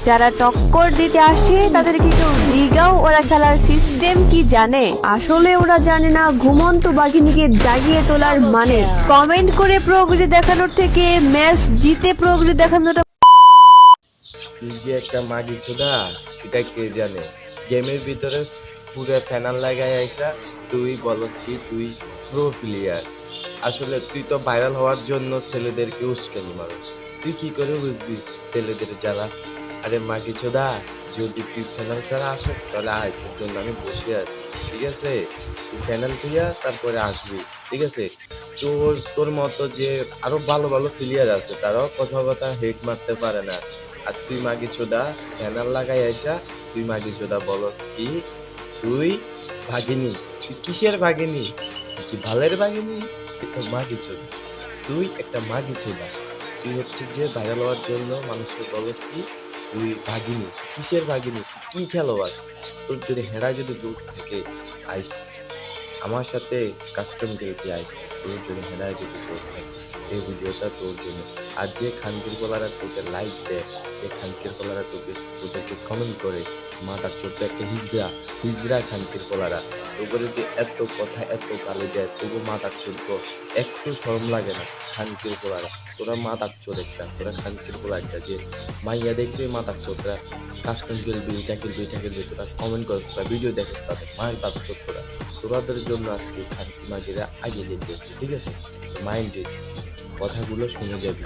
যারা টক্কর দিতে আসে তাদেরকে কেউ জিগাও ওরা খেলার সিস্টেম কি জানে? আসলে ওরা জানে না ঘুমন্ত বাঘিনীকে জাগিয়ে তোলার মানে। কমেন্ট করে প্রগতি দেখানোর থেকে ম্যাচ জিতে প্রগতি দেখানোটা। তুই যে একটা মাগি ছোদা সেটা কে জানে। গেমের ভিতরে পুরো ফ্যানাল লাগাই আইসা তুই বলস কি তুই প্রো প্লেয়ার। আসলে তুই তো ভাইরাল হওয়ার জন্য ছেলেদেরকে উস্কানি মারস। তুই কি করে বুঝবি ছেলেদের জ্বালা? আরে মাগি ছোদা, যদি তুই ফ্যানাল ছাড়া আসস তাহলে আয়, তোর জন্য আমি বসে আছি, ঠিক আছে? তুই ফ্যানাল দিয়া তারপরে আসবি, ঠিক আছে? তোর তোর মতো যে আরো ভালো ভালো প্লেয়ার আছে তারাও কোথাও কথা হেড মারতে পারে না। আর তুই মাগি চোদা ব্যানার লাগাই আইসা তুই মাগি চোদা বলস কি তুই ভাগিনী। তুই কিসের ভাগিনী? তুই কি ভালের ভাগিনী? তুই তো মাগি চোদা, তুই একটা মাগি চোদা। তুই হচ্ছে যে ভাইরাল হওয়ার জন্য মানুষকে বলস কি তুই ভাগিনী। কিসের ভাগিনী? তুই কি খেলোয়াড়? তোর যদি হেডা যদি দূর থেকে আইস আমার সাথে কাস্টম গেমটি আইস, তোর জন্য হেডায় যদি তোর থাকে এই ভিডিওটা তোর জন্য। আর যে খানকির বলারা তোকে লাইক দেয়, যে খানকির বলারা তোদেরকে কমেন্ট করে, মাথার ছোট্ট একটা হিজড়া হিজড়া খানকির বলারা তোকে যে এত কথা এত গালি দেয় তবু মাথার ছোট্ট একটু শরম লাগে না। খানকির বলারা তোরা মাথার চোর একটা, তোরা খানকির বলা একটা যে মাইয়া দেখবে মাথার চোররা কাস্টম খেলবি এটা খেলবি তোরা কমেন্ট করছ, তোরা ভিডিও দেখছ, তাদের মায়ের বাপ চোর তোরা। তোরাদের জন্য আজকে খানকি মাগিরা আগে লেগে গেছে, ঠিক আছে? মাইন্ড কথাগুলো শুনে যাবি।